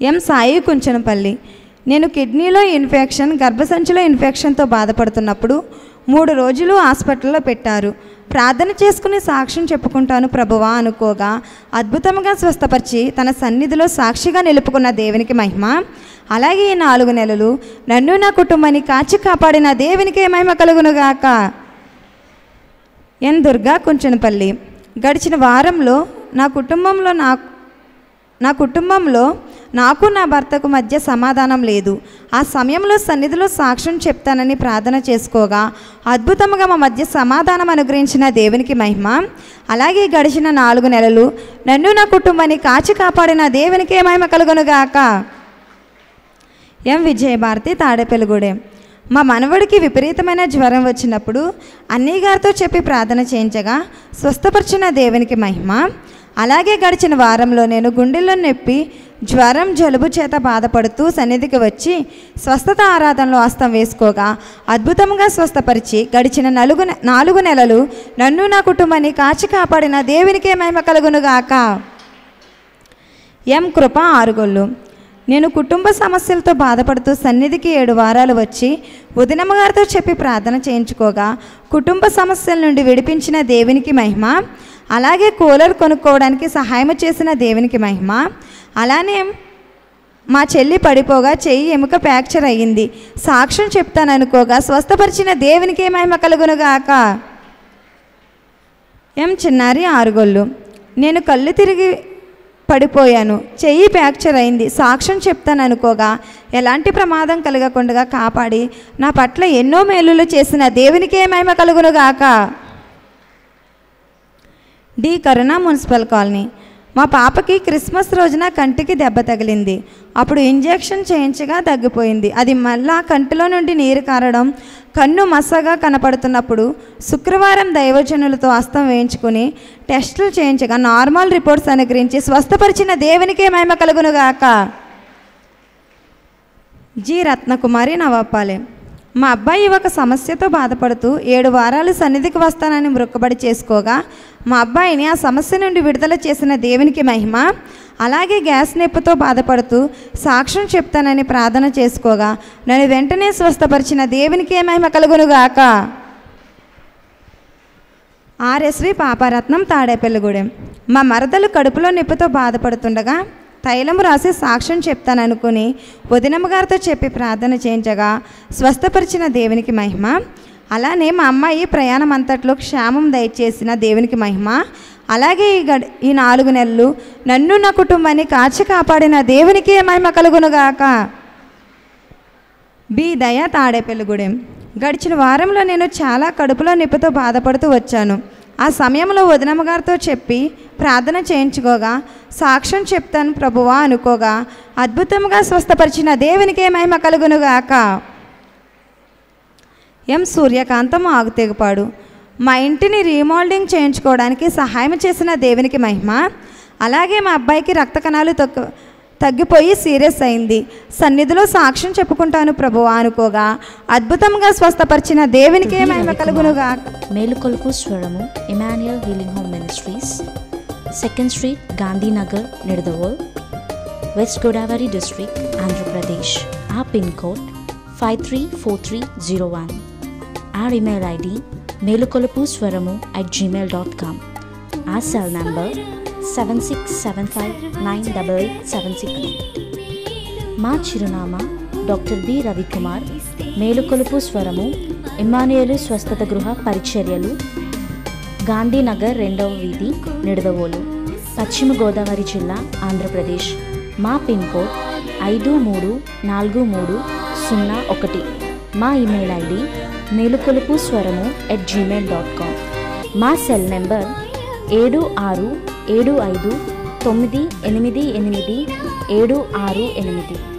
ఎం సాయి కుంచనపల్లి. నేను కిడ్నీలో ఇన్ఫెక్షన్, గర్భసంచిలో ఇన్ఫెక్షన్తో బాధపడుతున్నప్పుడు 3 రోజులు హాస్పిటల్లో పెట్టారు. ప్రార్థన చేసుకుని సాక్ష్యం చెప్పుకుంటాను ప్రభువా అనుకోగా అద్భుతంగా స్వస్థపరిచి తన సన్నిధిలో సాక్షిగా నిలుపుకున్న దేవునికి మహిమ. అలాగే ఈ 4 నెలలు నన్ను నా కుటుంబాన్ని కాచి కాపాడిన దేవునికే మహిమ కలుగునుగాక. ఎన్ దుర్గా కుంచనపల్లి. గడిచిన వారంలో నా కుటుంబంలో నాకు నా భర్తకు మధ్య సమాధానం లేదు. ఆ సమయంలో సన్నిధిలో సాక్ష్యం చెప్తానని ప్రార్థన చేసుకోగా అద్భుతంగా మా మధ్య సమాధానం అనుగ్రహించిన దేవునికి మహిమ. అలాగే గడిచిన 4 నెలలు నన్ను నా కుటుంబాన్ని కాచి కాపాడిన దేవునికే మహిమ కలుగునుగాక. ఎం విజయభారతి, తాడేపల్లిగూడెం. మా మనవడికి విపరీతమైన జ్వరం వచ్చినప్పుడు అన్నయ్య గారితో చెప్పి ప్రార్థన చేయించగా స్వస్థపరిచిన దేవునికి మహిమ. అలాగే గడిచిన వారంలో నేను గుండెల్లో నొప్పి, జ్వరం, జలుబు చేత బాధపడుతూ సన్నిధికి వచ్చి స్వస్థత ఆరాధనలో హస్తం వేసుకోగా అద్భుతంగా స్వస్థపరిచి గడిచిన 4 నెలలు నన్ను నా కుటుంబాన్ని కాచి కాపాడిన దేవునికే మహిమ కలుగునుగాక. ఎం కృప, ఆరుగొల్లు. నేను కుటుంబ సమస్యలతో బాధపడుతూ సన్నిధికి 7 వారాలు వచ్చి ఉదినమ్మ గారితో చెప్పి ప్రార్థన చేయించుకోగా కుటుంబ సమస్యల నుండి విడిపించిన దేవునికి మహిమ. అలాగే కూలర్ కొనుక్కోవడానికి సహాయం చేసిన దేవునికి మహిమ. అలానే మా చెల్లి పడిపోగా చెయ్యి ఎముక ఫ్రాక్చర్ అయ్యింది. సాక్ష్యం చెప్తాను అనుకోగా స్వస్థపరిచిన దేవునికి మహిమ కలుగునుగాక. ఎం చిన్నారి, ఆరుగొల్లు. నేను కళ్ళు తిరిగి పడిపోయాను, చెయ్యి ఫ్రాక్చర్ అయింది. సాక్ష్యం చెప్తాను అనుకోగా ఎలాంటి ప్రమాదం కలగకుండా కాపాడి నా పట్ల ఎన్నో మేలులు చేసిన దేవునికే మహిమ కలుగునుగాక. డి కరుణ, మున్సిపల్ కాలనీ. మా పాపకి క్రిస్మస్ రోజున కంటికి దెబ్బ తగిలింది. అప్పుడు ఇంజెక్షన్ చేయించగా తగ్గిపోయింది. అది మళ్ళా కంటిలో నుండి నీరు కారడం, కన్ను మసగా కనపడుతున్నప్పుడు శుక్రవారం దైవజనులతో హస్తం వేయించుకుని టెస్టులు చేయించగా నార్మల్ రిపోర్ట్స్ అనుగ్రహించి స్వస్థపరిచిన దేవునికే మహిమ కలుగునుగాక. జి రత్నకుమారి, నవాపాలెం. మా అబ్బాయి ఒక సమస్యతో బాధపడుతూ 7 వారాలు సన్నిధికి వస్తానని మొక్కుబడి చేసుకోగా మా అబ్బాయిని ఆ సమస్య నుండి విడుదల చేసిన దేవునికి మహిమ. అలాగే గ్యాస్ నొప్పితో బాధపడుతూ సాక్ష్యం చెప్తానని ప్రార్థన చేసుకోగా నన్ను వెంటనే స్వస్థపరిచిన దేవునికే మహిమ కలుగునుగాక. ఆర్ఎస్వి పాపారత్నం, తాడేపల్లిగూడెం. మా మరదలు కడుపులో నొప్పితో బాధపడుతుండగా తైలము రాసి సాక్ష్యం చెప్తాననుకుని వదినమ్మ గారితో చెప్పి ప్రార్థన చేయించగా స్వస్థపరిచిన దేవునికి మహిమ. అలానే మా అమ్మాయి ప్రయాణం అంతట్లో క్షేమం దయచేసిన దేవునికి మహిమ. అలాగే ఈ 4 నెలలు నన్ను నా కుటుంబాన్ని కాచి కాపాడిన దేవునికి మహిమ కలుగునుగాక. బి దయ, తాడేపల్లిగూడెం. గడిచిన వారంలో నేను చాలా కడుపులో నొప్పితో బాధపడుతూ వచ్చాను. ఆ సమయంలో వదినమ్మ గారితో చెప్పి ప్రార్థన చేయించుకోగా సాక్ష్యం చెప్తాను ప్రభువా అనుకోగా అద్భుతంగా స్వస్థపరిచిన దేవునికే మహిమ కలుగునుగాక. ఎం సూర్యకాంతం, ఆగుతెగపాడు. మా ఇంటిని రీమోల్డింగ్ చేయించుకోవడానికి సహాయం చేసిన దేవునికి మహిమ. అలాగే మా అబ్బాయికి రక్త కణాలు తగ్గిపోయి సీరియస్ అయింది. సన్నిధిలో సాక్ష్యం చెప్పుకుంటాను ప్రభువా అనుకోగా అద్భుతంగా స్వస్థపరిచిన దేవునికే మహిమ కలుగునుగాక. మేలుకొలుపు స్వరము Emmanuel healing home ministries, 2nd Street, Gandhinagar, Nidadavol, west Godavari district, Andhra Pradesh. Our pin code 534301. Our email ID melukolupuswaramu@gmail.com. Our cell number 7675988763. మా చిరునామా డాక్టర్ బి రవికుమార్, మేలుకొలుపు స్వరము, ఇమ్మానుయేలు స్వస్థత గృహ పరిచర్యలు, గాంధీనగర్ 2వ వీధి, నిడదవోలు, పశ్చిమ గోదావరి జిల్లా, ఆంధ్రప్రదేశ్. మా పిన్ కోడ్ 534301. మా ఇమెయిల్ ఐడి melukolupuswaramu@gmail.com. మా సెల్ నెంబర్ 7675988768.